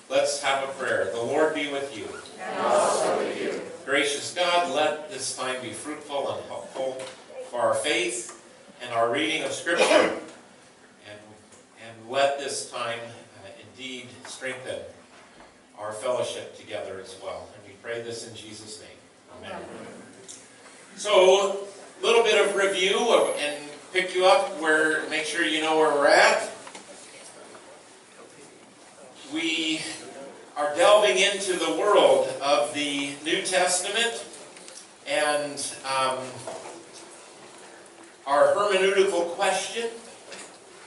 Let's have a prayer. The Lord be with you. And also with you. Gracious God, let this time be fruitful and helpful for our faith and our reading of Scripture. And let this time indeed strengthen our fellowship together as well. And we pray this in Jesus' name. Amen. So, a little bit of review and pick you up make sure you know where we're at. We are delving into the world of the New Testament and our hermeneutical question,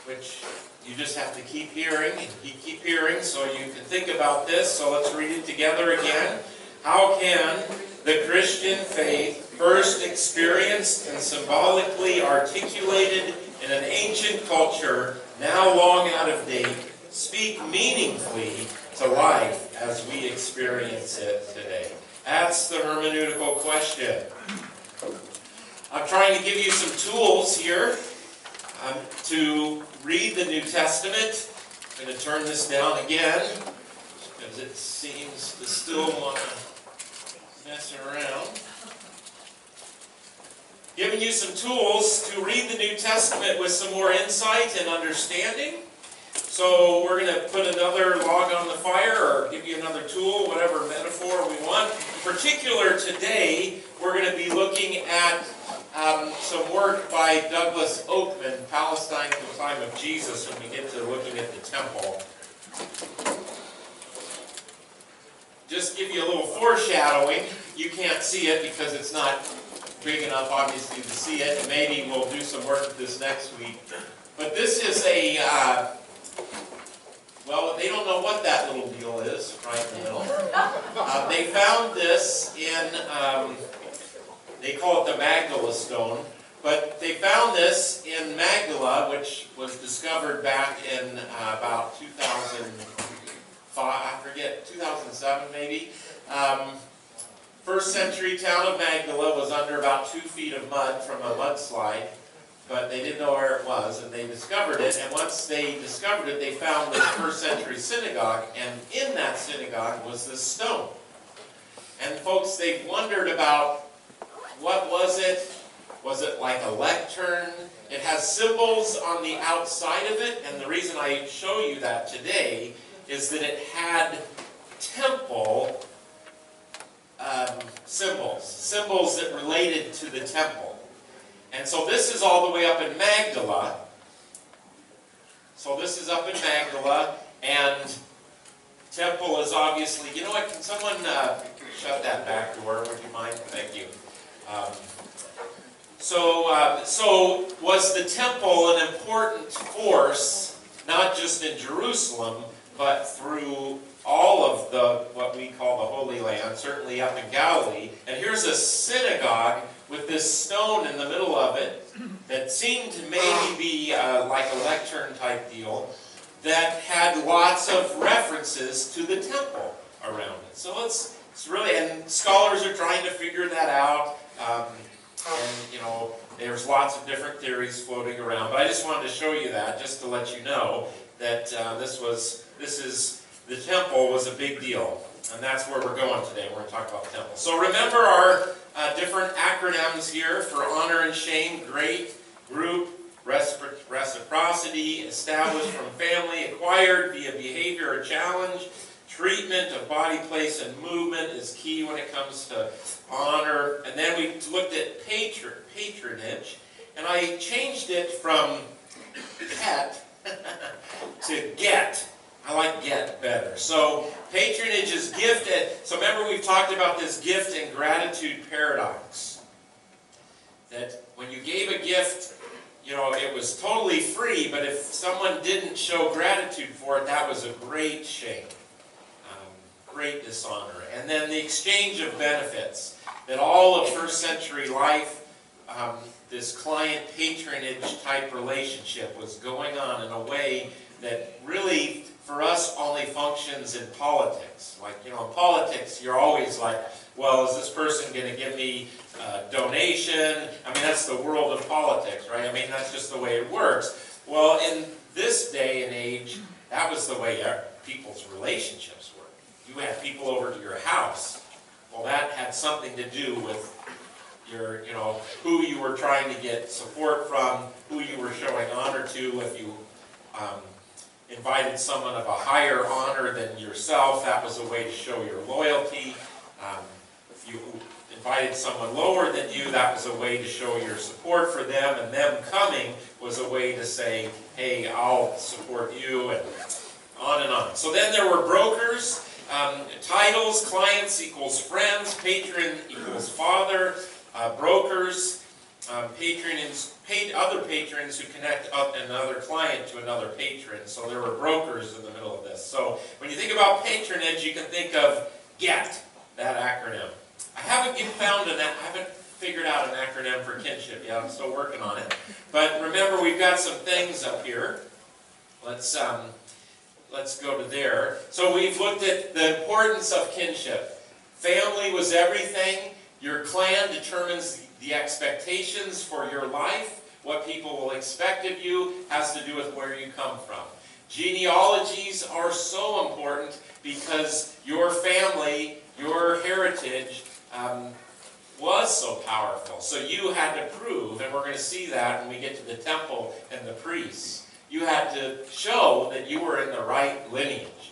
which you just have to keep hearing and keep hearing so you can think about this. So let's read it together again. How can the Christian faith, first experienced and symbolically articulated in an ancient culture, now long out of date, speak meaningfully to life as we experience it today? That's the hermeneutical question. I'm trying to give you some tools here to read the New Testament. I'm going to turn this down again because it seems to still want to mess around. Giving you some tools to read the New Testament with some more insight and understanding. So we're going to put another log on the fire or give you another tool, whatever metaphor we want. In particular, today we're going to be looking at some work by Douglas Oakman, Palestine in the Time of Jesus, when we get to looking at the temple. Just give you a little foreshadowing. You can't see it because it's not big enough, obviously, to see it. And maybe we'll do some work with this next week. But this is well, they don't know what that little deal is right now. They found this in, they call it the Magdala stone, but they found this in Magdala, which was discovered back in about 2005, I forget, 2007 maybe. First century town of Magdala was under about 2 feet of mud from a mudslide. But they didn't know where it was, and they discovered it. And once they discovered it, they found the first century synagogue, and in that synagogue was this stone. And folks, they've wondered about what was it? Was it like a lectern? It has symbols on the outside of it, and the reason I show you that today is that it had temple symbols that related to the temple. And so this is all the way up in Magdala. So this is up in Magdala, and temple is obviously, you know what, can someone shut that back door, would you mind? Thank you. So was the temple an important force, not just in Jerusalem, but through all of what we call the Holy Land, certainly up in Galilee. And here's a synagogue with this stone in the middle of it that seemed to maybe be like a lectern type deal that had lots of references to the temple around it. So it's really, and scholars are trying to figure that out. And you know, there's lots of different theories floating around. But I just wanted to show you that, just to let you know that the temple was a big deal. And that's where we're going today. We're going to talk about the temple. So remember our different acronyms here for honor and shame: great, group, reciprocity, established from family, acquired via behavior or challenge. Treatment of body, place, and movement is key when it comes to honor. And then we looked at patronage, and I changed it from pet to get. I like get better. So patronage is gifted. So remember, we've talked about this gift and gratitude paradox. That when you gave a gift, you know, it was totally free, but if someone didn't show gratitude for it, that was a great shame. Great dishonor. And then the exchange of benefits. That all of first century life, this client patronage type relationship was going on in a way that really, for us, only functions in politics. Like, you know, in politics, you're always like, well, is this person going to give me a donation? I mean, that's the world of politics, right? I mean, that's just the way it works. Well, in this day and age, that was the way people's relationships were. You had people over to your house. Well, that had something to do with your, who you were trying to get support from, who you were showing honor to. If you invited someone of a higher honor than yourself, that was a way to show your loyalty. If you invited someone lower than you, that was a way to show your support for them, and them coming was a way to say, hey, I'll support you, and on and on. So then there were brokers, titles, clients equals friends, patron equals father, brokers, other patrons who connect up another client to another patron. So there were brokers in the middle of this. So when you think about patronage, you can think of GET, that acronym. I haven't figured out an acronym for kinship yet. I'm still working on it. But remember, we've got some things up here. Let's go to there. So we've looked at the importance of kinship. Family was everything. Your clan determines the expectations for your life. What people will expect of you has to do with where you come from. Genealogies are so important because your family, your heritage, was so powerful. So you had to prove, and we're going to see that when we get to the temple and the priests, you had to show that you were in the right lineage.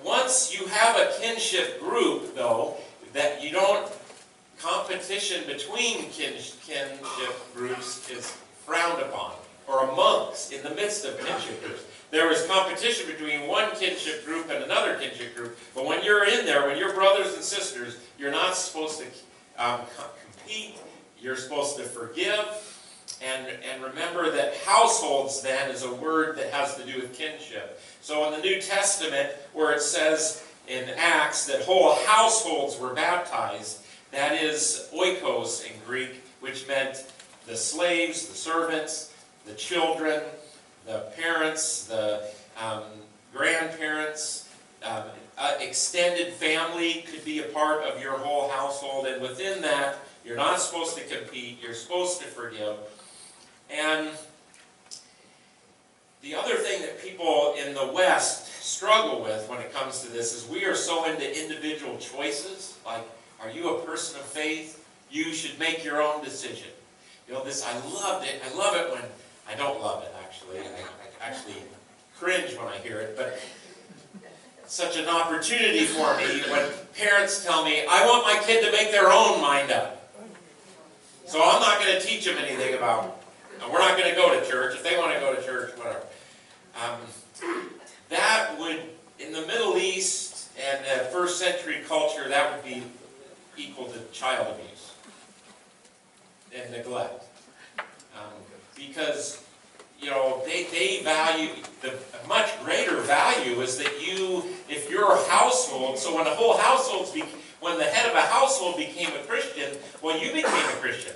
Once you have a kinship group, though, that you don't, competition between kinship groups is frowned upon, or amongst, in the midst of kinship groups. There was competition between one kinship group and another kinship group, but when you're in there, when you're brothers and sisters, you're not supposed to compete, you're supposed to forgive, and remember that households then is a word that has to do with kinship. So in the New Testament, where it says in Acts that whole households were baptized, that is oikos in Greek, which meant the slaves, the servants, the children, the parents, the grandparents, extended family could be a part of your whole household, and within that, you're not supposed to compete, you're supposed to forgive. And the other thing that people in the West struggle with when it comes to this is we are so into individual choices, like, are you a person of faith? You should make your own decision. This, I loved it. I love it when, I don't love it actually. I actually cringe when I hear it, but it's such an opportunity for me when parents tell me, I want my kid to make their own mind up. So I'm not going to teach them anything about, we're not going to go to church. If they want to go to church, whatever. That would, in the Middle East and first century culture, that would be equal to child abuse and neglect. Because, they value, the much greater value is that if your household, so when the whole household, when the head of a household became a Christian, well, you became a Christian.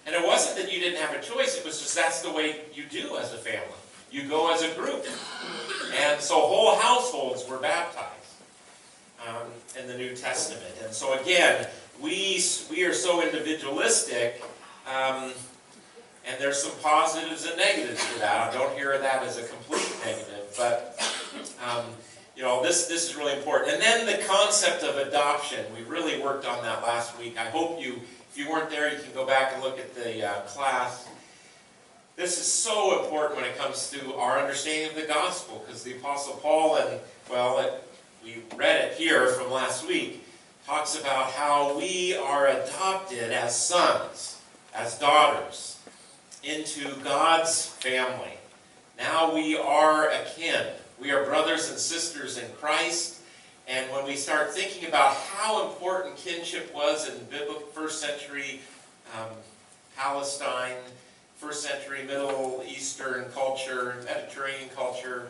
And it wasn't that you didn't have a choice, it was just that's the way you do as a family. You go as a group. And so whole households were baptized in the New Testament. And so again, we are so individualistic, and there's some positives and negatives to that. I don't hear that as a complete negative, but this is really important. And then the concept of adoption. We really worked on that last week. I hope if you weren't there, you can go back and look at the class. This is so important when it comes to our understanding of the gospel, because the Apostle Paul, we read it here from last week, talks about how we are adopted as sons, as daughters, into God's family. Now we are akin. We are brothers and sisters in Christ. And when we start thinking about how important kinship was in biblical first century Palestine, first century Middle Eastern culture, Mediterranean culture,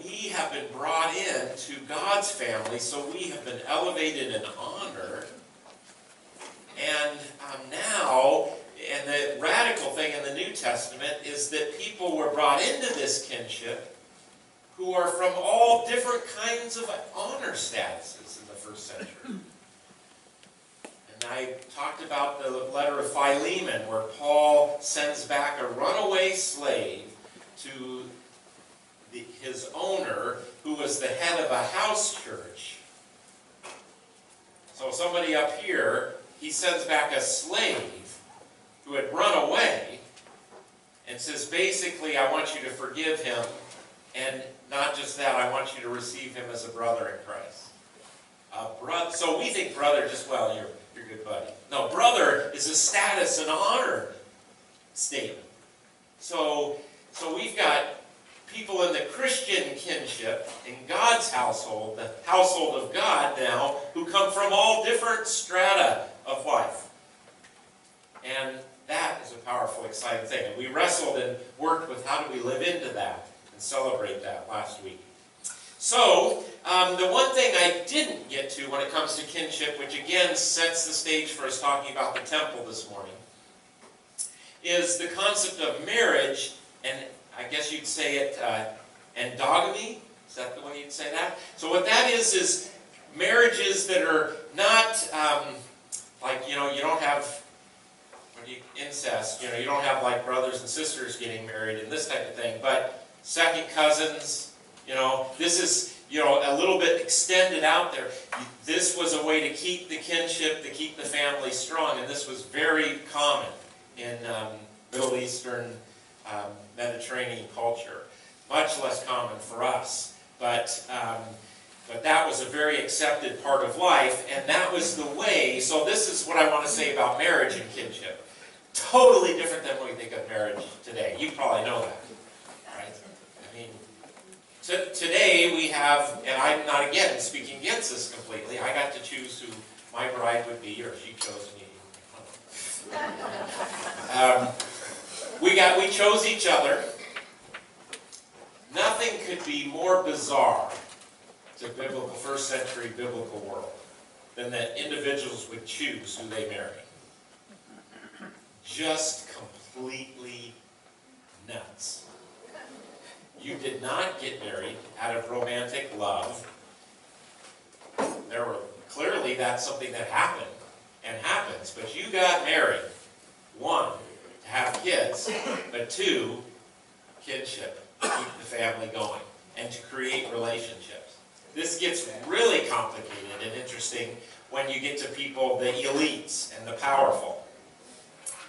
we have been brought into God's family, so we have been elevated in honor. And now, and the radical thing in the New Testament is that people were brought into this kinship who are from all different kinds of honor statuses in the first century. And I talked about the letter of Philemon, where Paul sends back a runaway slave to his owner, who was the head of a house church. So somebody up here, he sends back a slave who had run away and says, basically, I want you to forgive him, and not just that, I want you to receive him as a brother in Christ. So we think brother just, well, you're good buddy. No, brother is a status and honor statement. So we've got people in the Christian kinship, in God's household, the household of God now, who come from all different strata of life. And that is a powerful, exciting thing. And we wrestled and worked with how do we live into that and celebrate that last week. So, the one thing I didn't get to when it comes to kinship, which again sets the stage for us talking about the temple this morning, is the concept of marriage, and I guess you'd say it endogamy. Is that the way you'd say that? So what that is marriages that are not like, you don't have incest. You don't have like brothers and sisters getting married and this type of thing, but second cousins. This is, a little bit extended out there. This was a way to keep the kinship, to keep the family strong, and this was very common in Middle Eastern, Mediterranean culture. Much less common for us, but that was a very accepted part of life, and that was the way. So this is what I want to say about marriage and kinship. Totally different than what we think of marriage today. You probably know that, right? I mean, today we have, and I'm not again speaking against this completely, I got to choose who my bride would be, or she chose me. We chose each other. Nothing could be more bizarre to biblical, first century biblical world than that individuals would choose who they marry. Just completely nuts. You did not get married out of romantic love. Clearly that's something that happened and happens, but you got married. One, to have kids, but two, kinship, to keep the family going, and to create relationships. This gets really complicated and interesting when you get to people, the elites and the powerful.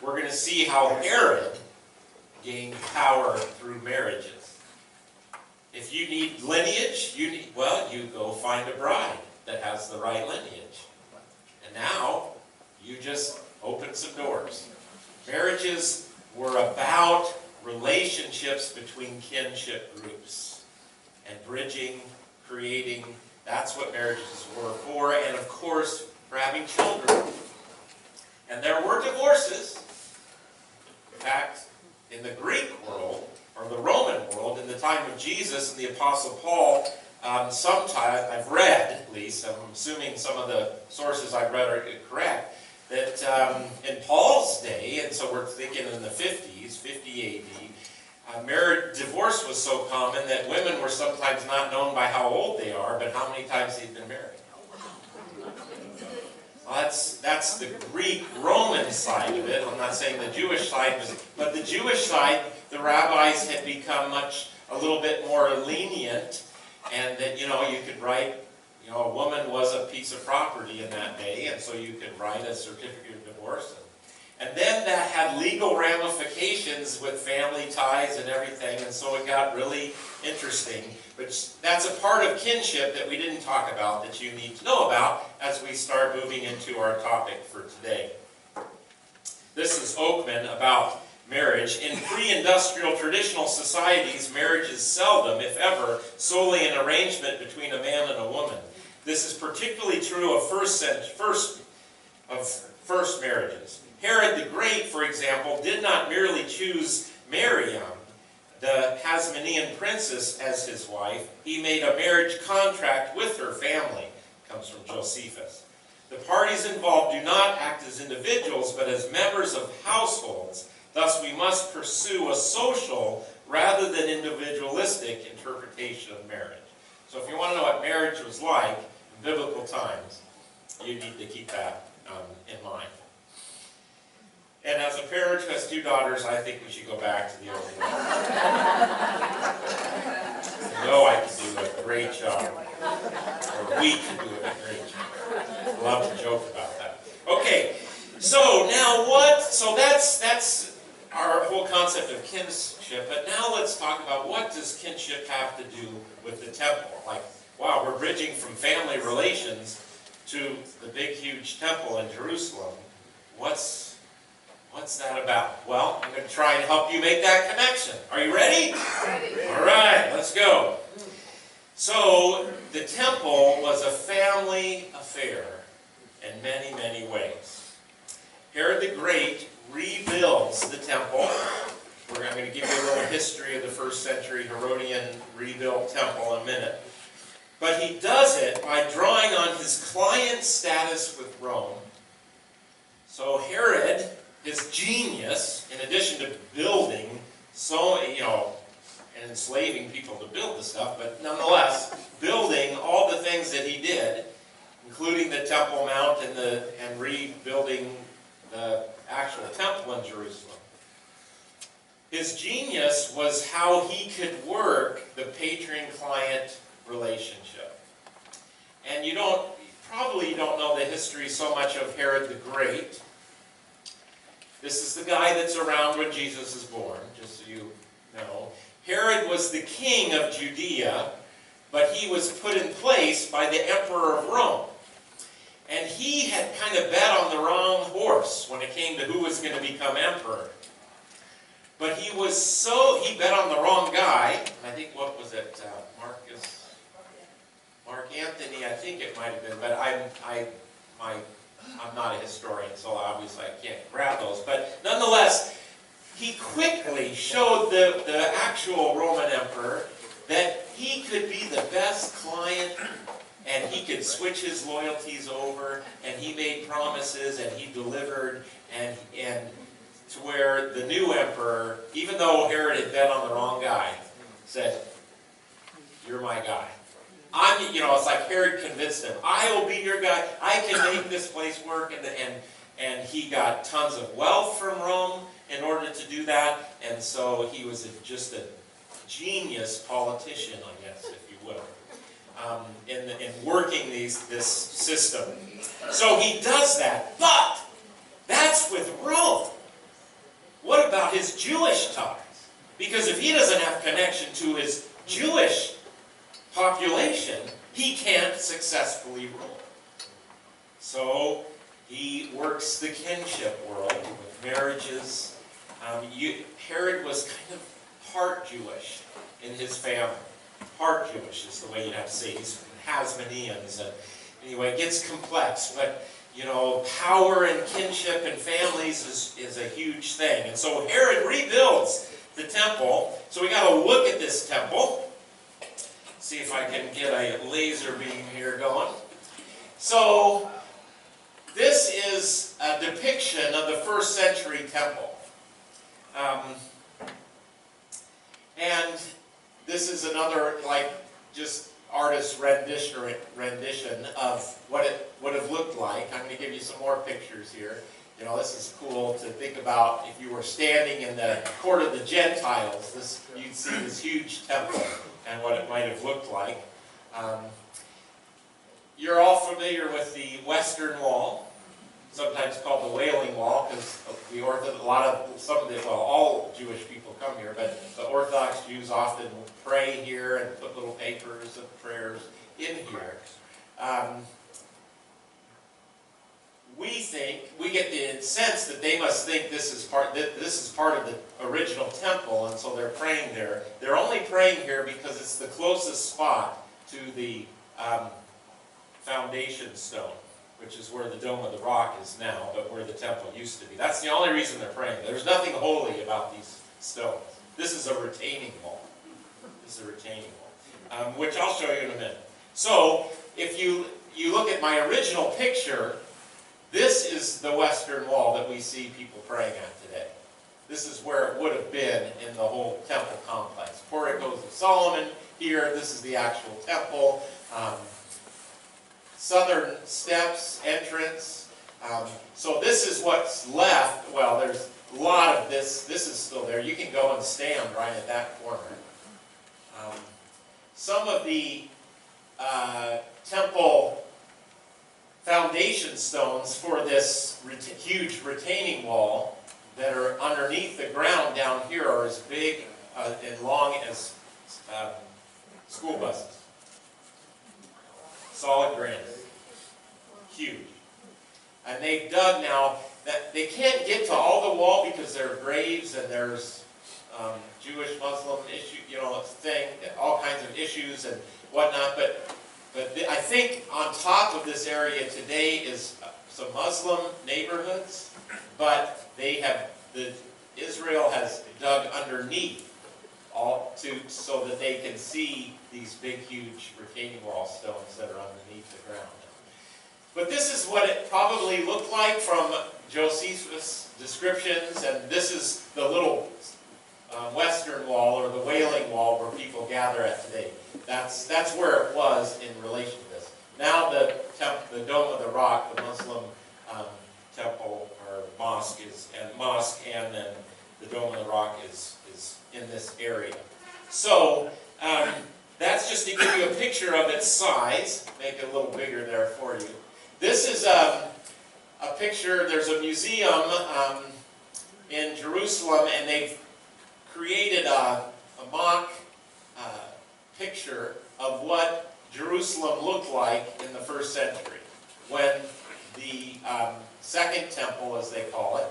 We're going to see how Herod gained power through marriages. If you need lineage, you go find a bride that has the right lineage. And now, you just open some doors. Marriages were about relationships between kinship groups. And bridging, creating, that's what marriages were for. And of course, for having children. And there were divorces. In fact, in the Greek world, or the Roman world, in the time of Jesus and the Apostle Paul, sometime, I've read at least, I'm assuming some of the sources I've read are correct, that in Paul's day, and so we're thinking in the 50s, 50 AD, divorce was so common that women were sometimes not known by how old they are, but how many times they've been married. Well, that's the Greek-Roman side of it. I'm not saying the Jewish side was, but the Jewish side, the rabbis had become a little bit more lenient, and that, you could write, a woman was a piece of property in that day, and so you could write a certificate of divorce. And then that had legal ramifications with family ties and everything, and so it got really interesting. But that's a part of kinship that we didn't talk about that you need to know about as we start moving into our topic for today. This is Oakman about marriage. In pre-industrial traditional societies, marriage is seldom, if ever, solely an arrangement between a man and a woman. This is particularly true of first marriages. Herod the Great, for example, did not merely choose Miriam, the Hasmonean princess, as his wife. He made a marriage contract with her family. It comes from Josephus. The parties involved do not act as individuals, but as members of households. Thus, we must pursue a social rather than individualistic interpretation of marriage. So if you want to know what marriage was like in biblical times, you need to keep that in mind. And as a parent who has two daughters, I think we should go back to the old days. know I can do a great job. Or we can do a great job. I love to joke about that. Okay, so now what? So that's our whole concept of kinship. But now let's talk about, what does kinship have to do with the temple? Like, wow, we're bridging from family relations to the big, huge temple in Jerusalem. What's that about? Well, I'm going to try and help you make that connection. Are you ready? Ready. All right, let's go. So, the temple was a family affair in many, many ways. Herod the Great rebuilds the temple. I'm going to give you a little history of the first century Herodian rebuilt temple in a minute. But he does it by drawing on his client status with Rome. So Herod, his genius, in addition to building and enslaving people to build the stuff, but nonetheless, building all the things that he did, including the Temple Mount and rebuilding the actual temple in Jerusalem. His genius was how he could work the patron-client relationship. And you probably don't know the history so much of Herod the Great. This is the guy that's around when Jesus is born, just so you know. Herod was the king of Judea, but he was put in place by the emperor of Rome. And he had kind of bet on the wrong horse when it came to who was going to become emperor. But he bet on the wrong guy. I think, what was it, Mark Anthony, I think it might have been, but I'm not a historian, so obviously I can't grab those. But nonetheless, he quickly showed the actual Roman emperor that he could be the best client, and he could switch his loyalties over, and he made promises, and he delivered, and to where the new emperor, even though Herod had bet on the wrong guy, said, "You're my guy." It's like Herod convinced him, "I will be your guy. I can make this place work." And he got tons of wealth from Rome in order to do that. And so he was just a genius politician, I guess, if you will, in working this system. So he does that. But that's with Rome. What about his Jewish ties? Because if he doesn't have connection to his Jewish population, he can't successfully rule. So he works the kinship world with marriages. Herod was kind of part Jewish in his family. Part Jewish is the way you'd have to say. He's Hasmoneans. Anyway, it gets complex, but power and kinship and families is a huge thing. And so Herod rebuilds the temple. So we got to look at this temple. See if I can get a laser beam here going. So this is a depiction of the first century temple. And this is another, just artist's rendition of what it would have looked like. I'm going to give you some more pictures here. This is cool to think about. If you were standing in the court of the Gentiles, you'd see this huge temple and what it might have looked like. You're all familiar with the Western Wall, sometimes called the Wailing Wall, because all Jewish people come here, but the Orthodox Jews often pray here and put little papers of prayers in here. We get the sense that they must think this is part of the original temple, and so they're praying there. They're only praying here because it's the closest spot to the foundation stone, which is where the Dome of the Rock is now, but where the temple used to be. That's the only reason they're praying. There's nothing holy about these stones. This is a retaining wall. Which I'll show you in a minute. So, if you look at my original picture, this is the Western Wall that we see people praying at today. This is where it would have been in the whole temple complex. Porticos of Solomon here. This is the actual temple. Southern steps, entrance. So this is what's left. Well, there's a lot of this. This is still there. You can go and stand right at that corner. some of the temple foundation stones for this huge retaining wall that are underneath the ground down here are as big and long as school buses. Solid granite. Huge. And they've dug now, that they can't get to all the wall because there are graves and there's Jewish, Muslim issue, thing, all kinds of issues and whatnot. But I think on top of this area today is some Muslim neighborhoods, but Israel has dug underneath so that they can see these big, huge retaining wall stones that are underneath the ground. But this is what it probably looked like from Josephus' descriptions, and this is the little western wall, or the Wailing Wall, where people gather at today. That's where it was in relation to this. Now the Dome of the Rock, the Muslim temple or mosque, and then the Dome of the Rock is in this area. So that's just to give you a picture of its size. Make it a little bigger there for you. This is a picture. There's a museum in Jerusalem, and they've created a mock picture of what Jerusalem looked like in the first century, when the second temple, as they call it,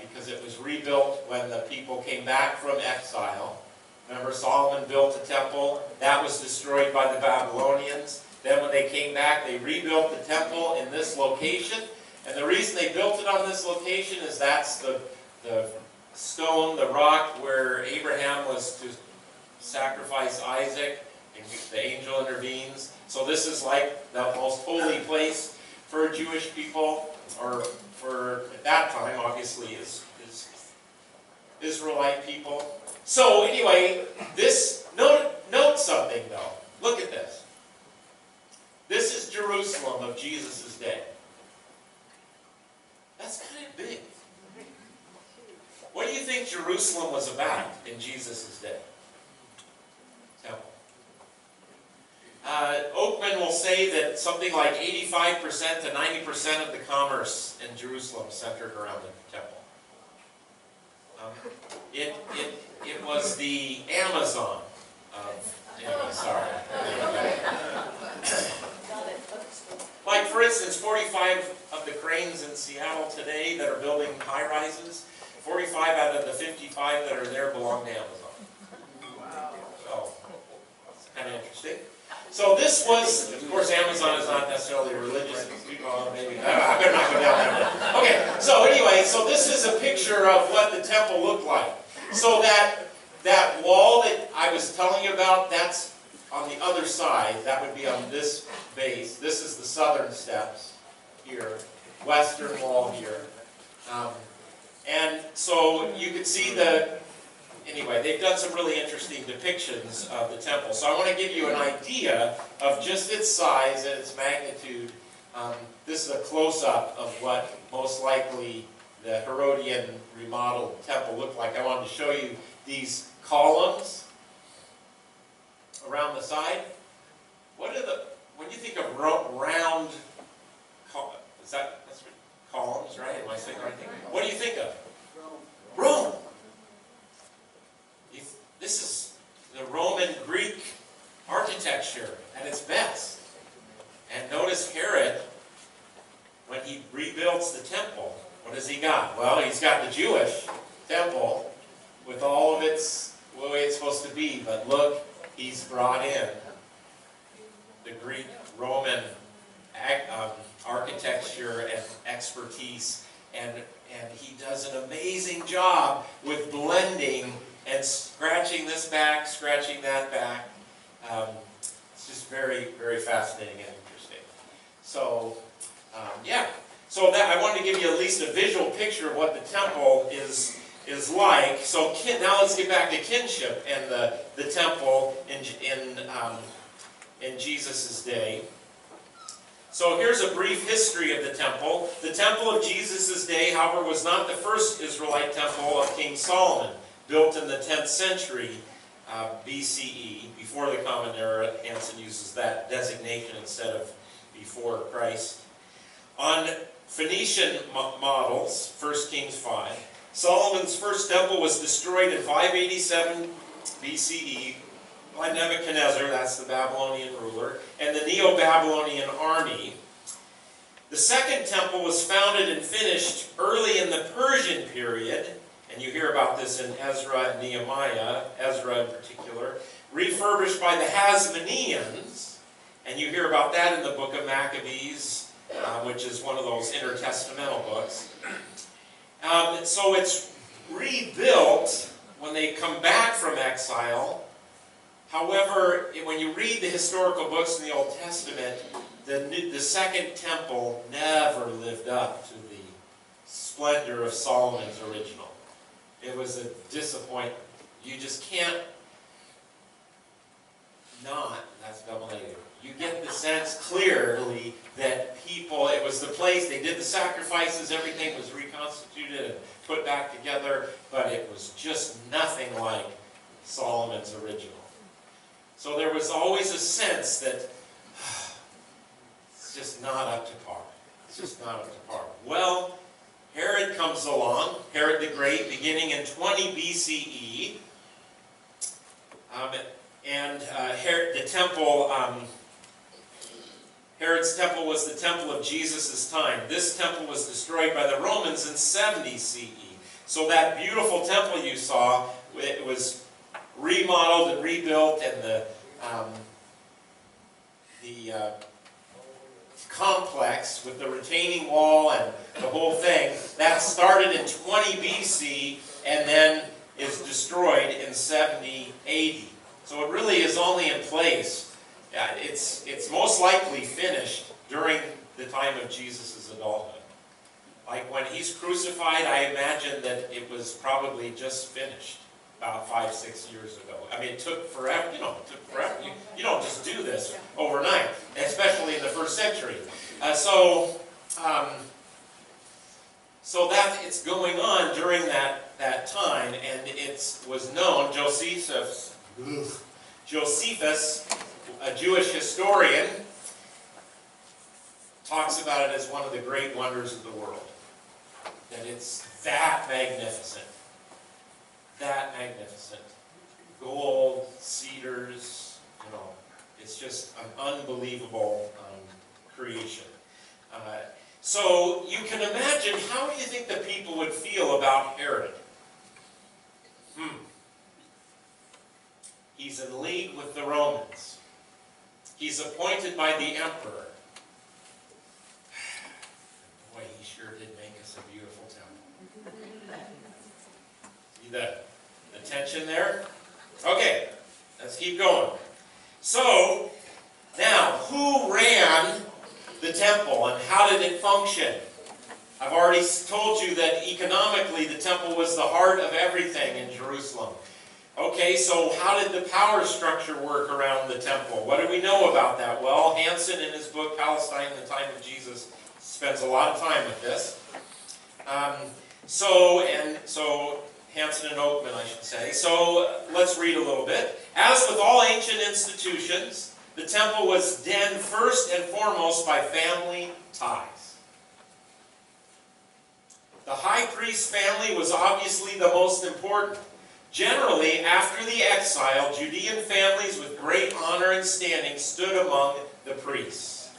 because it was rebuilt when the people came back from exile. Remember, Solomon built a temple. That was destroyed by the Babylonians. Then when they came back, they rebuilt the temple in this location. And the reason they built it on this location is that's the stone, the rock where Abraham was to sacrifice Isaac, and the angel intervenes. So this is like the most holy place for Jewish people, or for, at that time, obviously, is Israelite people. So anyway, note something though. Look at this. This is Jerusalem of Jesus' day. That's kind of big. What do you think Jerusalem was about in Jesus' day? Temple. Oakman will say that something like 85% to 90% of the commerce in Jerusalem centered around the temple. It was the Amazon of, sorry. Like, for instance, 45 of the cranes in Seattle today that are building high-rises, 45 out of the 55 that are there belong to Amazon. Wow. So, it's kind of interesting. So this was, of course, Amazon is not necessarily religious. Maybe, I better not go down that road. Okay, so anyway, so this is a picture of what the temple looked like. So that wall that I was telling you about, that's on the other side. That would be on this base. This is the southern steps here, western wall here. And so you can see anyway, they've done some really interesting depictions of the temple. So I want to give you an idea of just its size and its magnitude. This is a close-up of what most likely the Herodian remodeled temple looked like. I wanted to show you these columns around the side. When you think of round, that's columns, right? Am I saying the right thing? What do you think of? Rome. This is the Roman Greek architecture at its best. And notice Herod, when he rebuilds the temple, what has he got? Well, he's got the Jewish temple with all of its the way it's supposed to be. But look, he's brought in the Greek Roman architecture and expertise, and he does an amazing job with blending and scratching this back, scratching that back. It's just very, very fascinating and interesting. So, yeah. So that I wanted to give you at least a visual picture of what the temple is like. So now let's get back to kinship and the temple in Jesus' day. So here's a brief history of the temple. The temple of Jesus' day, however, was not the first Israelite temple of King Solomon, built in the 10th century. BCE, before the Common Era. Hansen uses that designation instead of before Christ. On Phoenician models, 1 Kings 5, Solomon's first temple was destroyed in 587 BCE by Nebuchadnezzar, that's the Babylonian ruler, and the Neo-Babylonian army. The second temple was founded and finished early in the Persian period, and you hear about this in Ezra and Nehemiah, Ezra in particular, refurbished by the Hasmoneans, and you hear about that in the book of Maccabees, which is one of those intertestamental books. So it's rebuilt when they come back from exile. However, when you read the historical books in the Old Testament, the second temple never lived up to the splendor of Solomon's original. It was a disappointment. You just can't not, that's double negative. You get the sense clearly that people, it was the place, they did the sacrifices, everything was reconstituted and put back together, but it was just nothing like Solomon's original. So there was always a sense that it's just not up to par. It's just not up to par. Well, Herod comes along, Herod the Great, beginning in 20 BCE. The temple, Herod's temple was the temple of Jesus' time. This temple was destroyed by the Romans in 70 CE. So that beautiful temple you saw, it was remodeled and rebuilt, and the complex with the retaining wall and the whole thing, that started in 20 BC and then is destroyed in 70 AD. So it really is only in place. It's most likely finished during the time of Jesus' adulthood. Like when he's crucified, I imagine that it was probably just finished about 5-6 years ago. I mean, it took forever. It took forever. You don't just do this overnight, especially in the first century. So that it's going on during that time, and it was known. Josephus, a Jewish historian, talks about it as one of the great wonders of the world. That it's that magnificent. That magnificent. Gold, cedars, it's just an unbelievable creation. So you can imagine, how do you think the people would feel about Herod? He's in league with the Romans. He's appointed by the emperor. Boy, he sure did make us a beautiful temple. See the tension there? Okay, let's keep going. So, now, who ran the temple and how did it function? I've already told you that economically the temple was the heart of everything in Jerusalem. Okay, so how did the power structure work around the temple? What do we know about that? Well, Hansen in his book, Palestine in the Time of Jesus, spends a lot of time with this. Hansen and Oakman, I should say. So let's read a little bit. As with all ancient institutions, the temple was denned first and foremost by family ties. The high priest's family was obviously the most important. Generally, after the exile, Judean families with great honor and standing stood among the priests.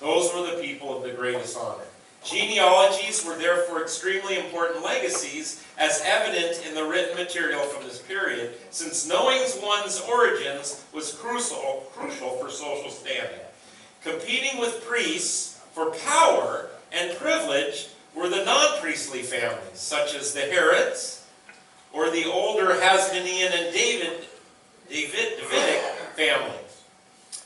Those were the people of the greatest honor. Genealogies were therefore extremely important legacies, as evident in the written material from this period, since knowing one's origins was crucial for social standing. Competing with priests for power and privilege were the non-priestly families, such as the Herods, or the older Hasmonean and Davidic families.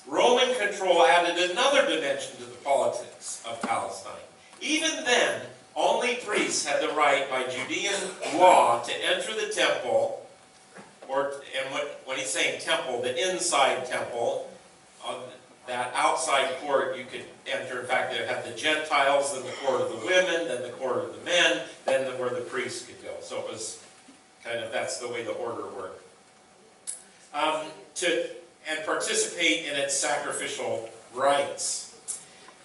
Roman control added another dimension to the politics of Palestine. Even then, only priests had the right by Judean law to enter the temple, when he's saying temple, the inside temple, that outside court you could enter. In fact, they had the Gentiles, then the court of the women, then the court of the men, then where the priests could go. So it was kind of, that's the way the order worked. and participate in its sacrificial rites.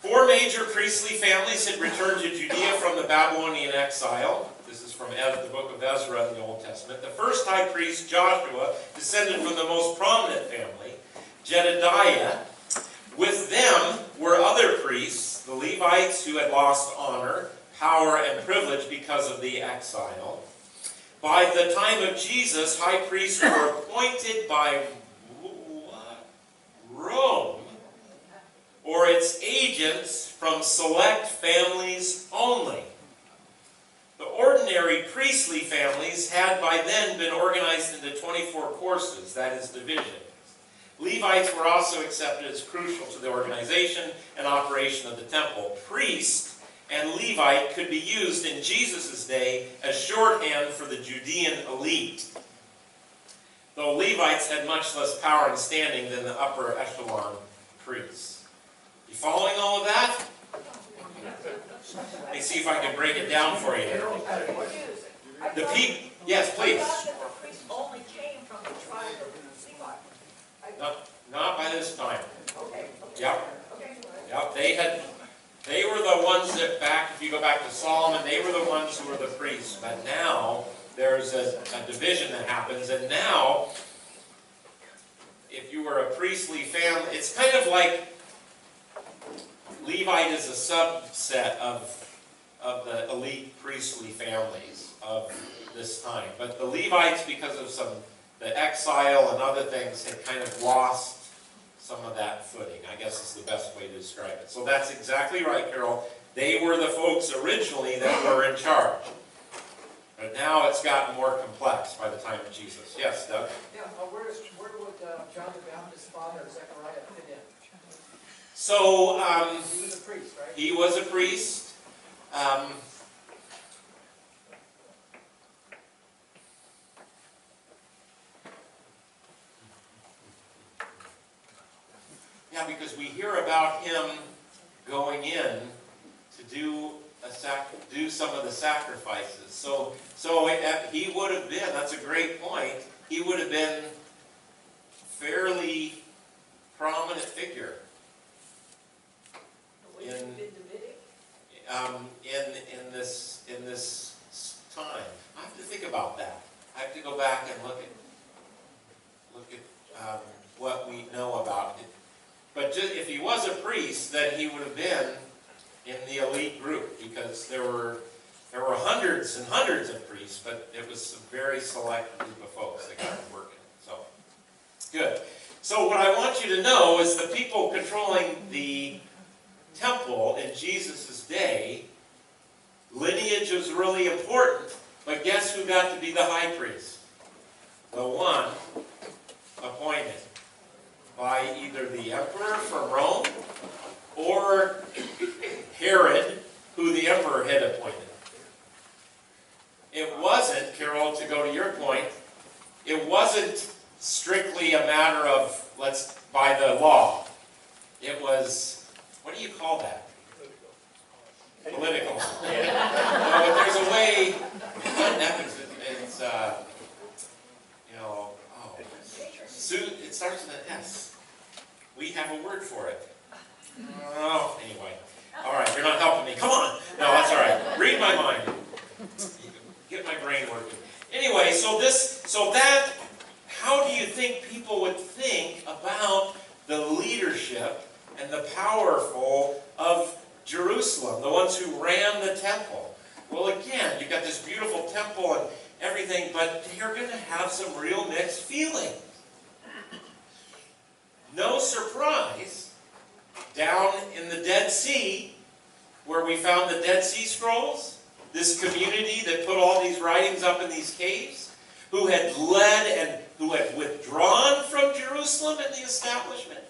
4 major priestly families had returned to Judea from the Babylonian exile. This is from the book of Ezra in the Old Testament. The first high priest, Joshua, descended from the most prominent family, Jedediah. With them were other priests, the Levites, who had lost honor, power, and privilege because of the exile. By the time of Jesus, high priests were appointed by Rome, or its agents, from select families only. The ordinary priestly families had by then been organized into 24 courses, that is, divisions. Levites were also accepted as crucial to the organization and operation of the temple. Priest and Levite could be used in Jesus' day as shorthand for the Judean elite, though Levites had much less power and standing than the upper echelon priests. You following all of that? Let me see if I can break it down for you. The people, yes, please. Only came from the tribe of Levi. Not by this time. Yep. They were the ones that if you go back to Solomon, they were the ones who were the priests. But now there's a division that happens, and now if you were a priestly family, it's kind of like Levite is a subset of the elite priestly families of this time. But the Levites, because of the exile and other things, had kind of lost some of that footing. I guess is the best way to describe it. So that's exactly right, Carol. They were the folks originally that were in charge. But now it's gotten more complex by the time of Jesus. Yes, Doug? Yeah, where would John the Baptist's father, Zechariah, fit in? So, he was a priest, right? He was a priest. Yeah, because we hear about him going in to do some of the sacrifices. So he would have been, that's a great point, he would have been fairly prominent figure in this time. I have to think about that. I have to go back and look at what we know about it. But if he was a priest, then he would have been in the elite group, because there were hundreds and hundreds of priests, but it was a very select group of folks that got to work in it. So, good. So what I want you to know is the people controlling the temple in Jesus' day, lineage was really important, but guess who got to be the high priest? The one appointed by either the emperor from Rome or Herod, who the emperor had appointed. It wasn't, Carol, to go to your point, it wasn't strictly a matter of, by the law. It was, what do you call that? Political. Yeah. No, but there's a way, it's it starts with an S. We have a word for it. Oh, anyway. All right, you're not helping me. Come on. No, that's all right. Read my mind. Get my brain working. Anyway, how do you think people would think about the leadership and the powerful of Jerusalem, the ones who ran the temple? Well, again, you've got this beautiful temple and everything, but you're going to have some real mixed feelings. No surprise, down in the Dead Sea, where we found the Dead Sea Scrolls, this community that put all these writings up in these caves, who had led and who had withdrawn from Jerusalem and the establishment,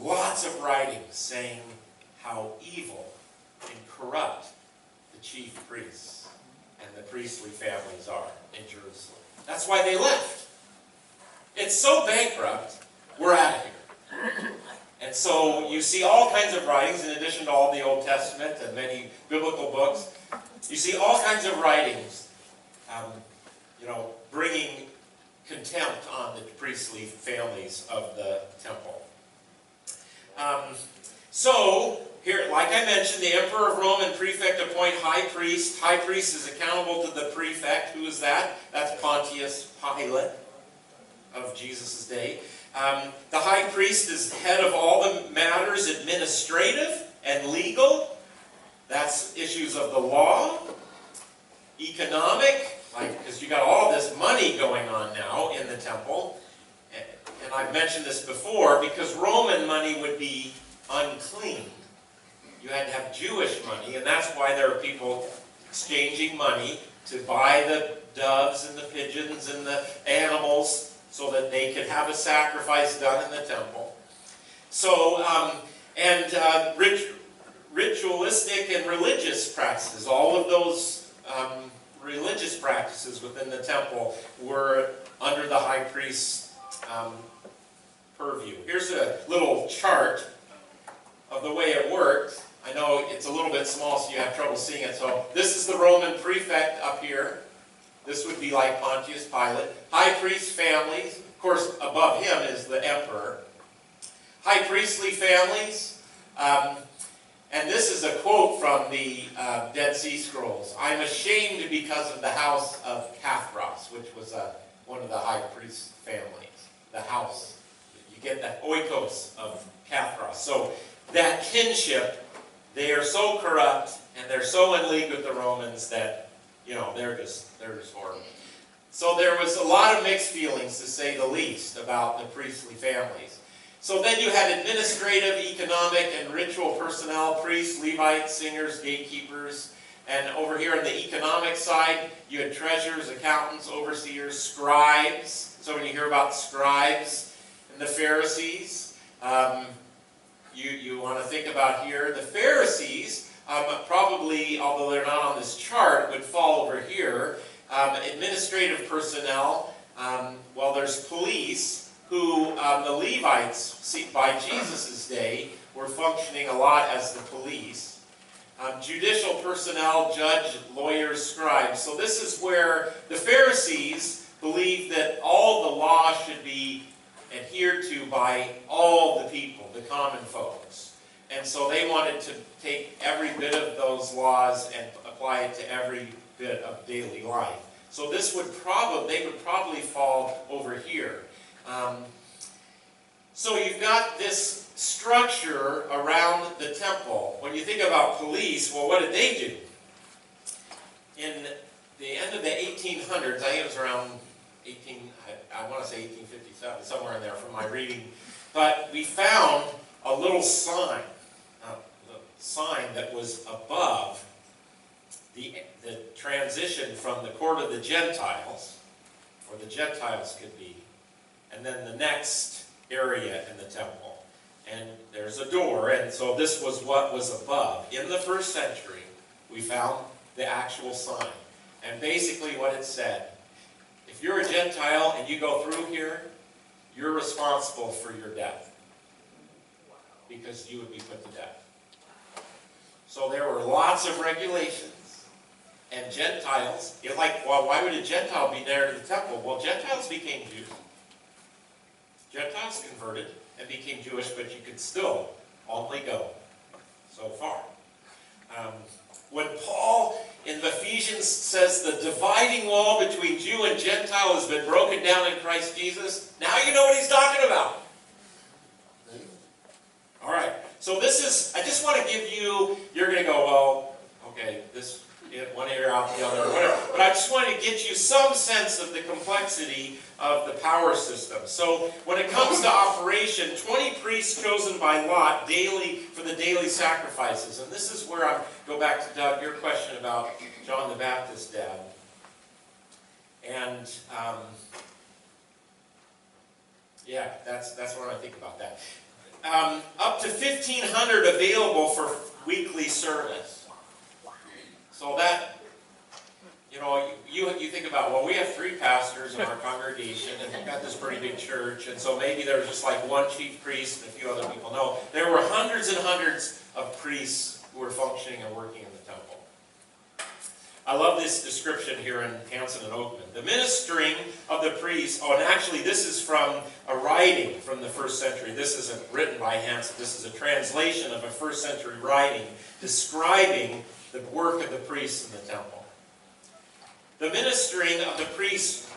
lots of writings saying how evil and corrupt the chief priests and the priestly families are in Jerusalem. That's why they left. It's so bankrupt, we're out of here. And so you see all kinds of writings, in addition to all the Old Testament and many biblical books. You see all kinds of writings, bringing contempt on the priestly families of the temple. So, here, like I mentioned, the emperor of Rome and prefect appoint high priest. High priest is accountable to the prefect. Who is that? That's Pontius Pilate of Jesus' day. The high priest is head of all the matters administrative and legal. That's issues of the law. Economic, because you got all this money going on now in the temple. And I've mentioned this before, because Roman money would be unclean. You had to have Jewish money, and that's why there are people exchanging money to buy the doves and the pigeons and the animals so that they could have a sacrifice done in the temple. So, ritualistic and religious practices, all of those religious practices within the temple were under the high priest's purview. Here's a little chart of the way it worked. I know it's a little bit small, so you have trouble seeing it. So this is the Roman prefect up here. This would be like Pontius Pilate. High priest families. Of course, above him is the emperor. High priestly families. And this is a quote from the Dead Sea Scrolls. I'm ashamed because of the house of Cathros, which was one of the high priest families. The house. You get that oikos of Cathros. So that kinship, they are so corrupt and they're so in league with the Romans that, you know, they're just horrible. So there was a lot of mixed feelings, to say the least, about the priestly families. So then you had administrative, economic, and ritual personnel, priests, Levites, singers, gatekeepers. And over here on the economic side, you had treasurers, accountants, overseers, scribes. So when you hear about scribes and the Pharisees, you want to think about here, the Pharisees, probably, although they're not on this chart, would fall over here. Administrative personnel, well, there's police, who the Levites, by Jesus' day, were functioning a lot as the police. Judicial personnel, judge, lawyers, scribes. So this is where the Pharisees believed that all the law should be adhered to by all the people, the common folks. And so they wanted to take every bit of those laws and apply it to every bit of daily life. So this would they would probably fall over here. So you've got this structure around the temple. When you think about police, well, what did they do? In the end of the 1800s, I think it was around I want to say 1857, somewhere in there from my reading, but we found a little sign, that was above the transition from the court of the Gentiles, where the Gentiles could be, and then the next area in the temple. And there's a door, and so this was what was above. In the first century, we found the actual sign. And basically what it said, if you're a Gentile and you go through here, you're responsible for your death, because you would be put to death. So there were lots of regulations. And Gentiles, you're like, well, why would a Gentile be there to the temple? Well, Gentiles became Jews. Gentiles converted and became Jewish, but you could still only go so far. When Paul in Ephesians says the dividing wall between Jew and Gentile has been broken down in Christ Jesus, now you know what he's talking about. All right, so this is, I just want to give you, you're going to go, well, okay, this one ear out the other, whatever. But I just wanted to get you some sense of the complexity of the power system. So when it comes to operation, 20 priests chosen by lot daily for the daily sacrifices. And this is where I go back to Doug, your question about John the Baptist, Dad. And yeah, that's what I think about that. Up to 1,500 available for weekly service. So that, you know, you think about, well, we have 3 pastors in our congregation, and we've got this pretty big church, and so maybe there's just like one chief priest and a few other people. No, there were hundreds and hundreds of priests who were functioning and working in the temple. I love this description here in Hanson and Oakman. The ministering of the priests, oh, and actually this is from a writing from the 1st century. This isn't written by Hanson. This is a translation of a 1st century writing describing the work of the priests in the temple. The ministering of the priests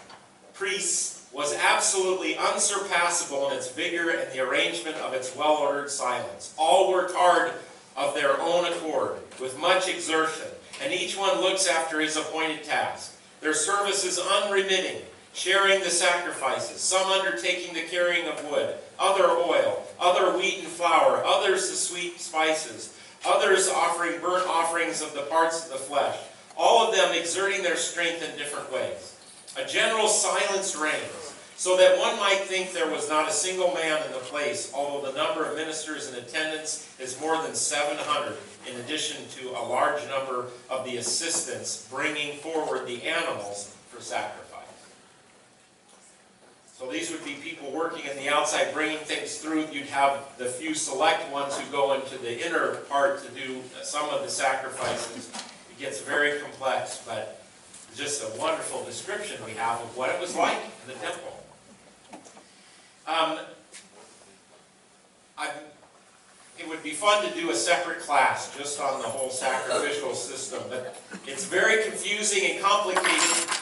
was absolutely unsurpassable in its vigor and the arrangement of its well-ordered silence. All worked hard of their own accord, with much exertion, and each one looks after his appointed task. Their service is unremitting, sharing the sacrifices, some undertaking the carrying of wood, other oil, other wheat and flour, others the sweet spices, others offering burnt offerings of the parts of the flesh, all of them exerting their strength in different ways. A general silence reigns, so that one might think there was not a single man in the place, although the number of ministers in attendance is more than 700, in addition to a large number of the assistants bringing forward the animals for sacrifice. So these would be people working in the outside, bringing things through. You'd have the few select ones who go into the inner part to do some of the sacrifices. It gets very complex, but just a wonderful description we have of what it was like in the temple. It would be fun to do a separate class just on the whole sacrificial system, but it's very confusing and complicated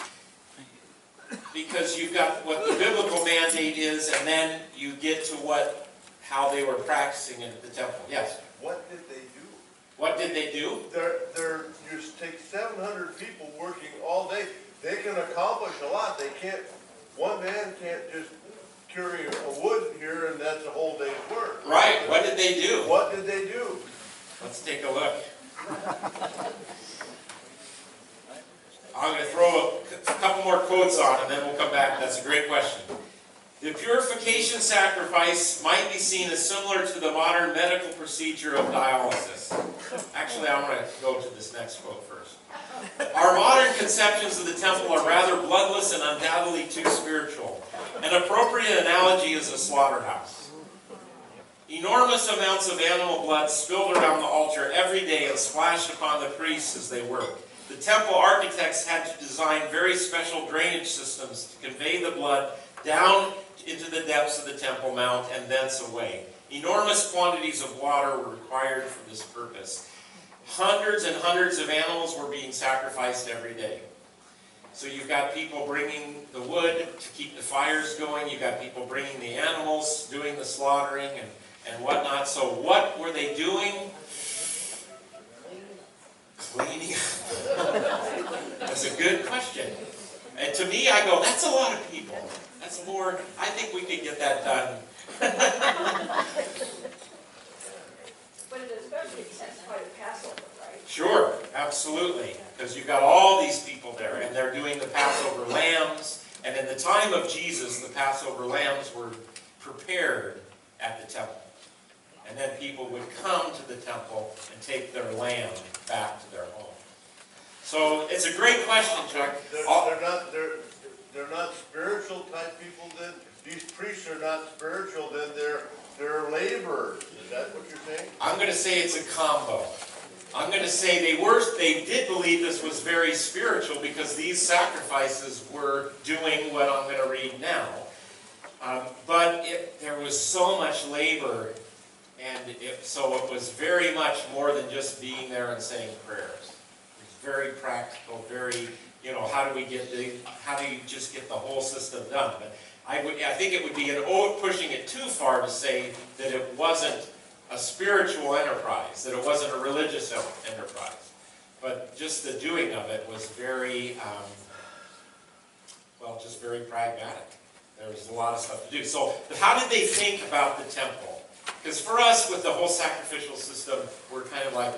because you've got what the biblical mandate is, and then you get to how they were practicing it at the temple. Yes? What did they do? What did they do? You take 700 people working all day. They can accomplish a lot. One man can't just carry a wood here and that's a whole day's work. Right. What did they do? What did they do? Let's take a look. I'm going to throw a couple more quotes on and then we'll come back. That's a great question. The purification sacrifice might be seen as similar to the modern medical procedure of dialysis. Actually, I want to go to this next quote first. Our modern conceptions of the temple are rather bloodless and undoubtedly too spiritual. An appropriate analogy is a slaughterhouse. Enormous amounts of animal blood spilled around the altar every day and splashed upon the priests as they worked. The temple architects had to design very special drainage systems to convey the blood down into the depths of the Temple Mount and thence away. Enormous quantities of water were required for this purpose. Hundreds and hundreds of animals were being sacrificed every day. So you've got people bringing the wood to keep the fires going. You've got people bringing the animals, doing the slaughtering and whatnot. So what were they doing? Cleaning. That's a good question. And to me, I go, that's a lot of people. That's more, I think we could get that done. But it especially intensified the Passover, right? Sure, absolutely. Because you've got all these people there, and they're doing the Passover lambs. And in the time of Jesus, the Passover lambs were prepared at the temple. And then people would come to the temple and take their lamb back to their home. So it's a great question, Chuck. They're not spiritual type people then? These priests are not spiritual then, they're laborers. Is that what you're saying? I'm going to say it's a combo. I'm going to say they did believe this was very spiritual because these sacrifices were doing what I'm going to read now. But there was so much labor, and so it was very much more than just being there and saying prayers. It was very practical, very, how do you just get the whole system done? But I think it would be pushing it too far to say that it wasn't a spiritual enterprise, that it wasn't a religious enterprise. But just the doing of it was very, just very pragmatic. There was a lot of stuff to do. So, but how did they think about the temple? Because for us, with the whole sacrificial system, we're kind of like,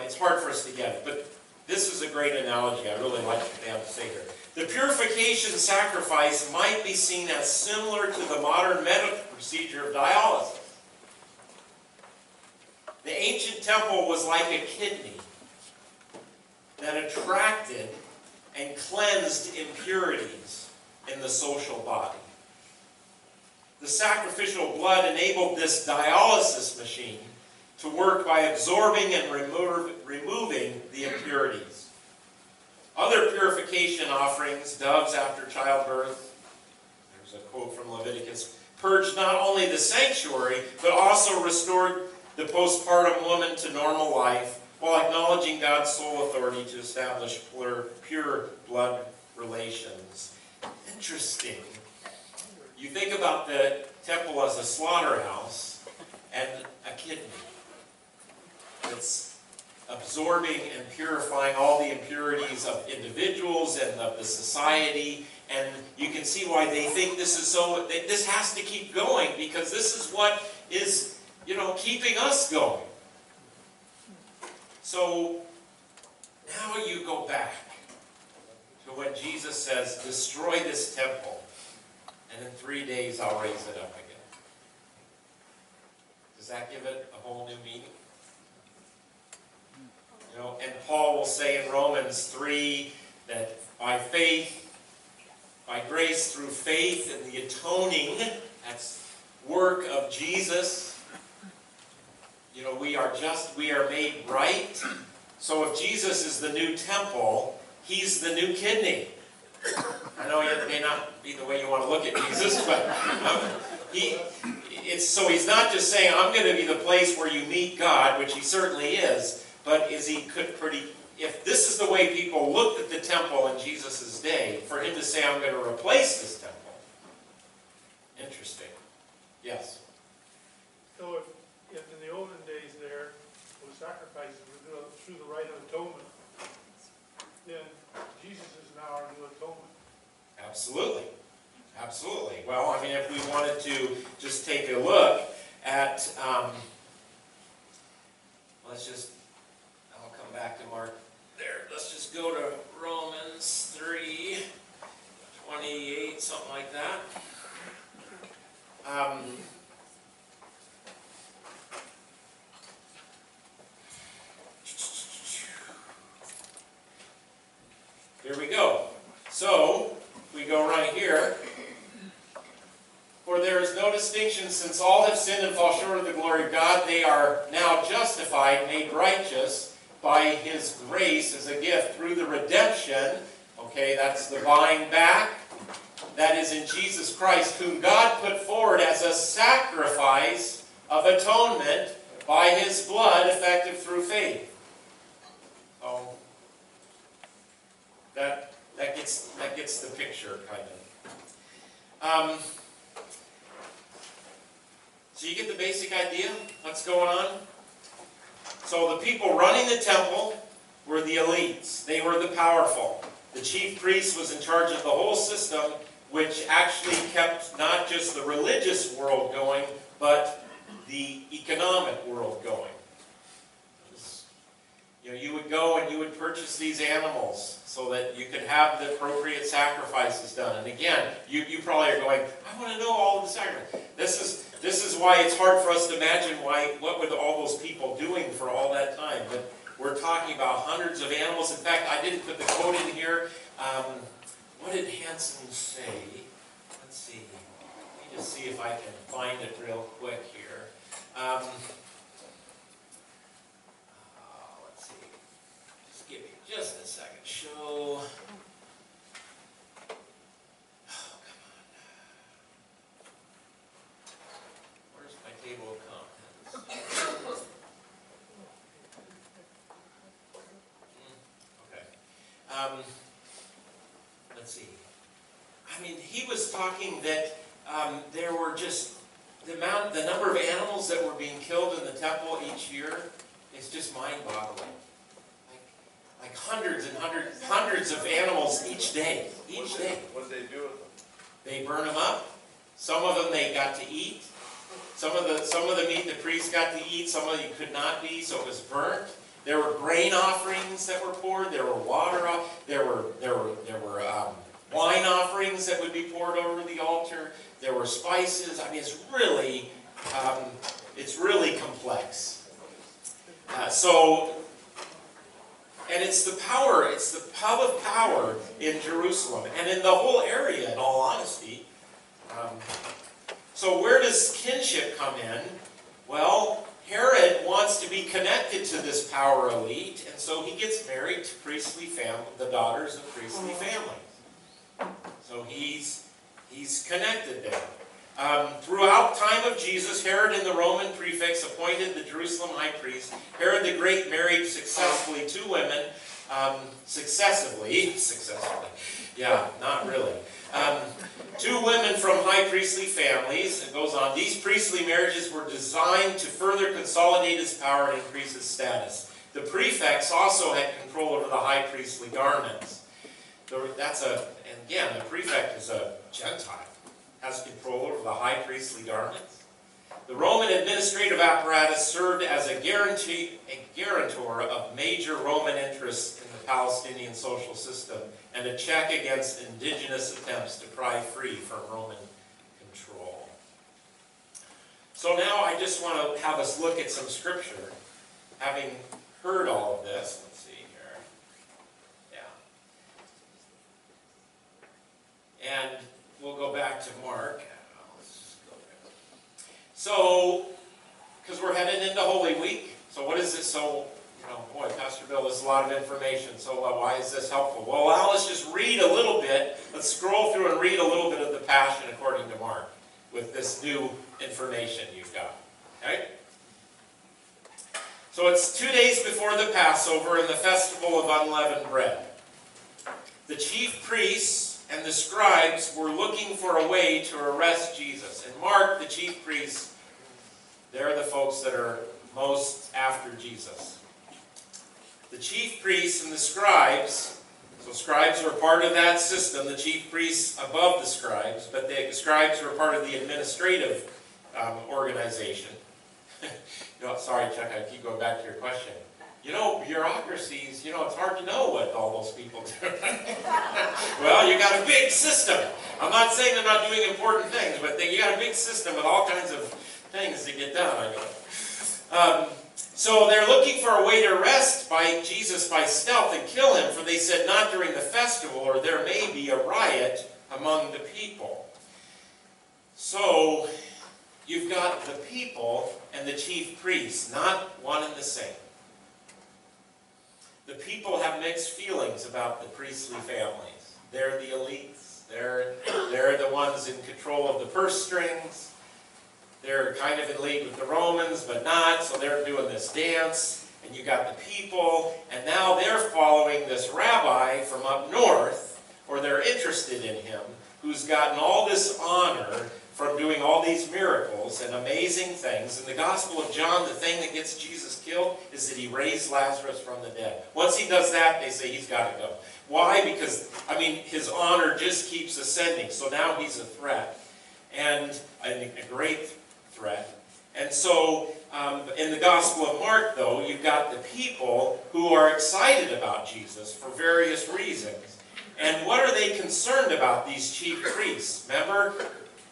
it's hard for us to get it. But this is a great analogy. I really like what they have to say here. The purification sacrifice might be seen as similar to the modern medical procedure of dialysis. The ancient temple was like a kidney that attracted and cleansed impurities in the social body. The sacrificial blood enabled this dialysis machine to work by absorbing and removing the impurities. purification offerings, doves after childbirth. There's a quote from Leviticus. Purged not only the sanctuary, but also restored the postpartum woman to normal life, while acknowledging God's sole authority to establish pure blood relations. Interesting. You think about the temple as a slaughterhouse and a kidney. It's absorbing and purifying all the impurities of individuals and of the society. And you can see why they think this is so, this has to keep going, because this is what is, keeping us going. So now you go back to when Jesus says, destroy this temple, and in 3 days I'll raise it up again. Does that give it a whole new meaning? And Paul will say in Romans 3 that by faith, by grace through faith in the atoning, that's work of Jesus, we are made right. So if Jesus is the new temple, he's the new kidney. I know it may not be the way you want to look at Jesus, but so he's not just saying, I'm going to be the place where you meet God, which he certainly is, but if this is the way people looked at the temple in Jesus' day, for him to say, I'm going to replace this temple. Interesting. Yes? So if in the olden days there, those sacrifices were through the rite of atonement, then Jesus is now our new atonement. Absolutely. Absolutely. Well, if we wanted to just take a look at, I'll come back to Mark there. Let's just go to Romans 3:28, something like that. Here we go. So, we go right here. For there is no distinction, since all have sinned and fall short of the glory of God. They are now justified, made righteous by his grace as a gift through the redemption. Okay, that's the buying back. That is in Jesus Christ, whom God put forward as a sacrifice of atonement by his blood, effective through faith. So, that gets the picture, kind of. So you get the basic idea? What's going on? So the people running the temple were the elites. They were the powerful. The chief priest was in charge of the whole system, which actually kept not just the religious world going, but the economic world going. You would go and you would purchase these animals so that you could have the appropriate sacrifices done. And again, you probably are going, I want to know all of the sacrifices. This is why it's hard for us to imagine what were all those people doing for all that time. But we're talking about hundreds of animals. In fact, I didn't put the quote in here. What did Hansen say? Let's see. Let me just see if I can find it real quick here. Let's see. Just give me just a second. Show. Oh, come on. Where's my table of contents? Okay. Let's see. He was talking that there were just the number of animals that were being killed in the temple each year is just mind-boggling. Like hundreds and hundreds of animals each day. Each day. What did they do with them? They burn them up. Some of them they got to eat. Some of the meat the priest got to eat. Some of it could not be, so it was burnt. There were grain offerings that were poured. There were water. There were wine offerings that would be poured over the altar. There were spices. It's really complex. And it's the power. It's the hub of power in Jerusalem and in the whole area. In all honesty. So where does kinship come in? Well, Herod wants to be connected to this power elite, and so he gets married to priestly family, the daughters of priestly families. So he's connected there. Throughout time of Jesus, Herod and the Roman prefects appointed the Jerusalem high priest. Herod the Great married successfully 2 women, successively, yeah, not really. 2 women from high priestly families. It goes on. These priestly marriages were designed to further consolidate his power and increase his status. The prefects also had control over the high priestly garments. And again, the prefect is a Gentile, has control over the high priestly garments. The Roman administrative apparatus served as a guarantor of major Roman interests in the Palestinian social system and a check against indigenous attempts to pry free from Roman control. So now I just want to have us look at some scripture. Having heard all of this, let's see here. Yeah. And we'll go back to Mark. Let's just go there. So, because we're heading into Holy Week, so what is this? So, boy, Pastor Bill, this is a lot of information, so why is this helpful? Well, now let's just read a little bit. Let's scroll through and read a little bit of the Passion according to Mark with this new information you've got. Okay? So it's 2 days before the Passover and the festival of unleavened bread. The chief priests and the scribes were looking for a way to arrest Jesus. And Mark, the chief priests, they're the folks that are most after Jesus. The chief priests and the scribes, so scribes were part of that system, the chief priests above the scribes, but the scribes were part of the administrative organization. Sorry, Chuck, I keep going back to your question. Bureaucracies, it's hard to know what all those people do. Well, you got a big system. I'm not saying they're not doing important things, but you got a big system with all kinds of things to get done, I know. So they're looking for a way to arrest Jesus by stealth and kill him, for they said, not during the festival, or there may be a riot among the people. So you've got the people and the chief priests, not one and the same. The people have mixed feelings about the priestly families. They're the elites. They're the ones in control of the purse strings. They're kind of in league with the Romans, but not, so they're doing this dance, and you got the people, and now they're following this rabbi from up north, or they're interested in him, who's gotten all this honor from doing all these miracles and amazing things. In the Gospel of John, the thing that gets Jesus killed is that he raised Lazarus from the dead. Once he does that, they say he's got to go. Why? Because, his honor just keeps ascending, so now he's a threat, and a great threat. And so, in the Gospel of Mark, though, you've got the people who are excited about Jesus for various reasons. And what are they concerned about, these chief priests? Remember,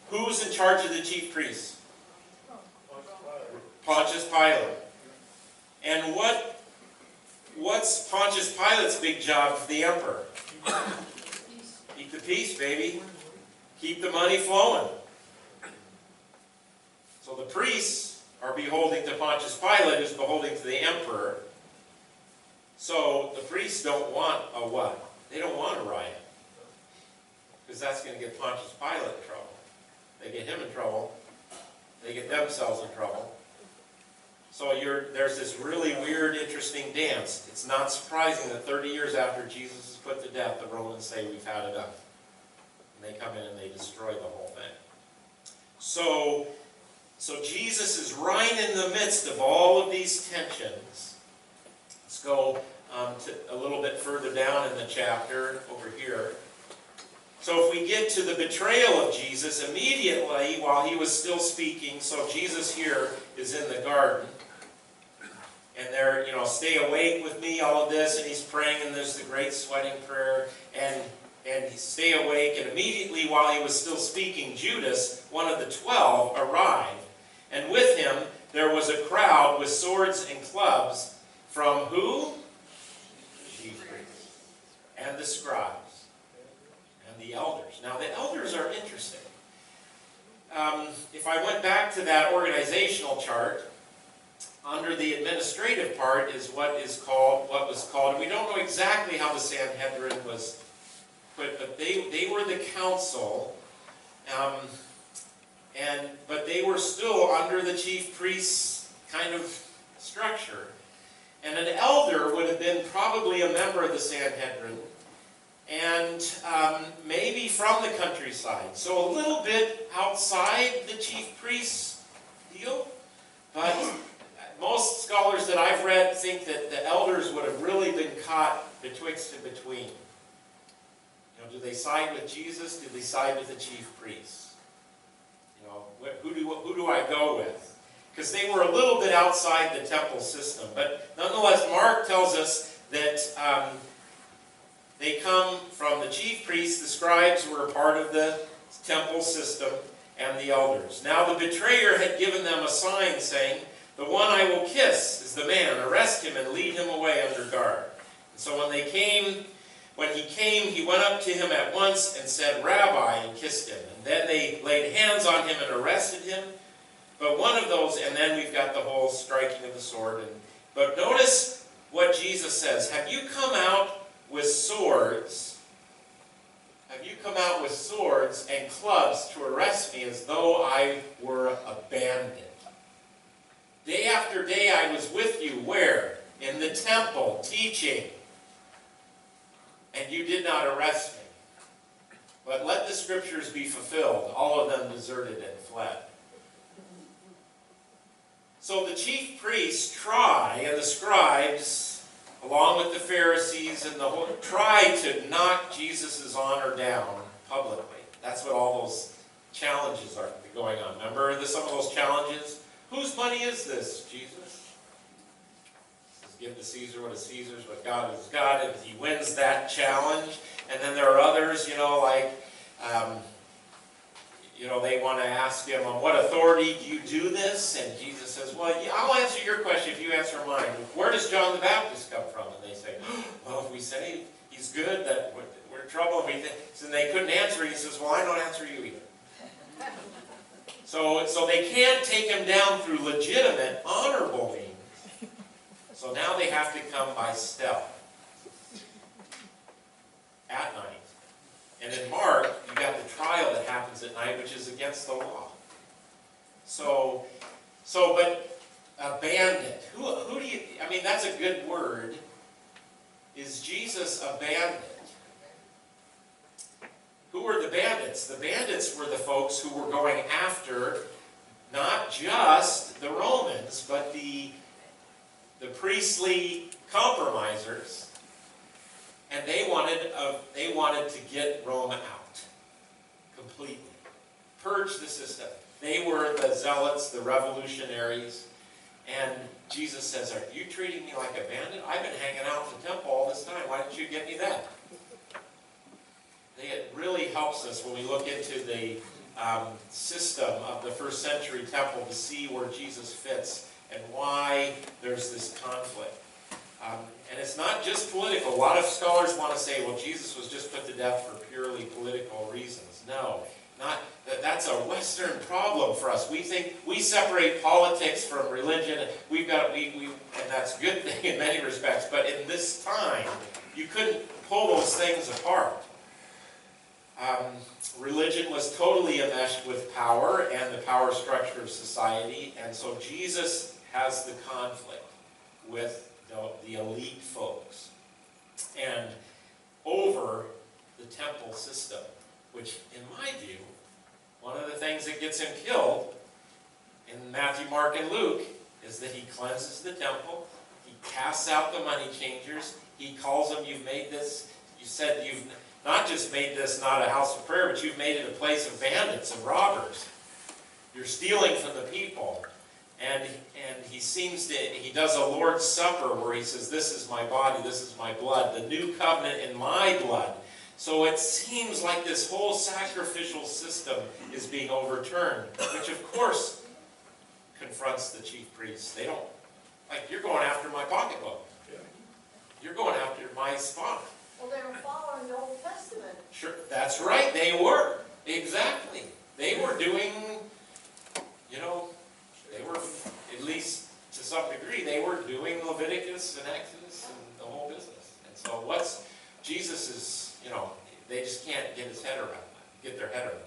who's in charge of the chief priests? Pontius Pilate. And what's Pontius Pilate's big job for the emperor? Keep the peace, baby. Keep the money flowing. So the priests are beholding to Pontius Pilate, who's beholding to the emperor. So the priests don't want a what? They don't want a riot. Because that's going to get Pontius Pilate in trouble. They get him in trouble. They get themselves in trouble. So there's this really weird, interesting dance. It's not surprising that 30 years after Jesus is put to death, the Romans say, we've had enough. And they come in and they destroy the whole thing. So Jesus is right in the midst of all of these tensions. Let's go a little bit further down in the chapter, over here. So if we get to the betrayal of Jesus, immediately while he was still speaking, so Jesus here is in the garden, and they're, stay awake with me, all of this, and he's praying, and there's the great sweating prayer, and he stay awake, and immediately while he was still speaking, Judas, one of the 12, arrived, and with him there was a crowd with swords and clubs from who? Chief priests, and the scribes, and the elders. Now the elders are interesting. If I went back to that organizational chart, under the administrative part is what was called, and we don't know exactly how the Sanhedrin was put, but they were the council, but they were still under the chief priest's kind of structure. And an elder would have been probably a member of the Sanhedrin, and maybe from the countryside. So a little bit outside the chief priest's deal, but most scholars that I've read think that the elders would have really been caught betwixt and between. You know, do they side with Jesus? Do they side with the chief priests? You know, who do I go with? Because they were a little bit outside the temple system. But nonetheless, Mark tells us that they come from the chief priests. The scribes were a part of the temple system, and the elders. Now the betrayer had given them a sign saying, "The one I will kiss is the man. Arrest him and lead him away under guard." And so when he came, he went up to him at once and said, "Rabbi," and kissed him. And then they laid hands on him and arrested him. But one of those, and then we've got the whole striking of the sword. But notice what Jesus says. Have you come out with swords? Have you come out with swords and clubs to arrest me as though I were a bandit? Day after day I was with you, where? In the temple, teaching. And you did not arrest me. But let the scriptures be fulfilled. All of them deserted and fled. So the chief priests try, and the scribes, along with the Pharisees and the whole, try to knock Jesus' honor down publicly. That's what all those challenges are going on. Remember some of those challenges? Whose money is this, Jesus? He says, give to Caesar what is Caesar's, what God is God. And he wins that challenge. And then there are others, like, they want to ask him, on what authority do you do this? And Jesus says, well, yeah, I'll answer your question if you answer mine. Where does John the Baptist come from? And they say, well, if we say he's good, that we're in trouble. And they couldn't answer. He says, well, I don't answer you either. So they can't take him down through legitimate, honorable means. So now they have to come by stealth. At night. And in Mark, you got the trial that happens at night, which is against the law. But a bandit. Who do you, that's a good word. Is Jesus a bandit? Who were the bandits? The bandits were the folks who were going after not just the Romans, but the priestly compromisers. And they wanted to get Rome out completely. Purge the system. They were the zealots, the revolutionaries. And Jesus says, are you treating me like a bandit? I've been hanging out in the temple all this time. Why didn't you get me that? It really helps us when we look into the system of the first century temple to see where Jesus fits and why there's this conflict. And it's not just political. A lot of scholars want to say, well, Jesus was just put to death for purely political reasons. No, that's a Western problem for us. We think we separate politics from religion. And that's a good thing in many respects. But in this time, you couldn't pull those things apart. Religion was totally enmeshed with power and the power structure of society. And so Jesus has the conflict with the elite folks and over the temple system, which in my view, one of the things that gets him killed in Matthew, Mark, and Luke is that he cleanses the temple, he casts out the money changers, he calls them, you've made this, you said you've not just made this not a house of prayer, but you've made it a place of bandits and robbers. You're stealing from the people. And he does a Lord's Supper where he says, this is my body, this is my blood, the new covenant in my blood. So it seems like this whole sacrificial system is being overturned, which of course confronts the chief priests. They don't, you're going after my pocketbook. You're going after my spot. Well, they were following the Old Testament. Sure, that's right, they were. Exactly. They were doing, they were, at least to some degree, they just can't get their head around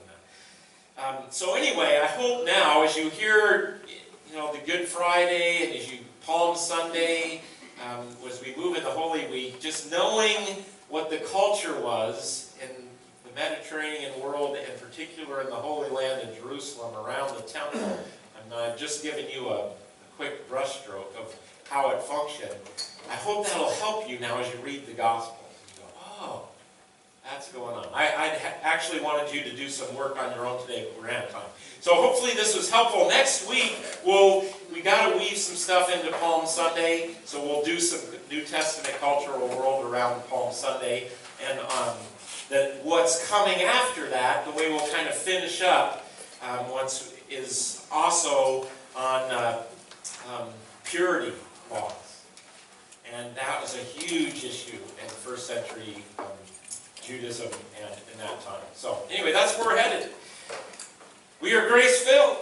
that. So anyway, I hope now, as you hear, the Good Friday, and as you Palm Sunday, as we move into Holy Week, just knowing what the culture was in the Mediterranean world, in particular in the Holy Land in Jerusalem, around the temple. I've just given you a quick brushstroke of how it functioned. I hope that'll help you now as you read the Gospels. You go, oh, that's going on. I actually wanted you to do some work on your own today, but we're out of time. So hopefully this was helpful. Next week, we got to weave some stuff into Palm Sunday, so we'll do some New Testament cultural world around Palm Sunday. And what's coming after that, the way we'll kind of finish up, is also on purity laws. And that was a huge issue in first century Judaism and in that time. So anyway, that's where we're headed. We are grace-filled.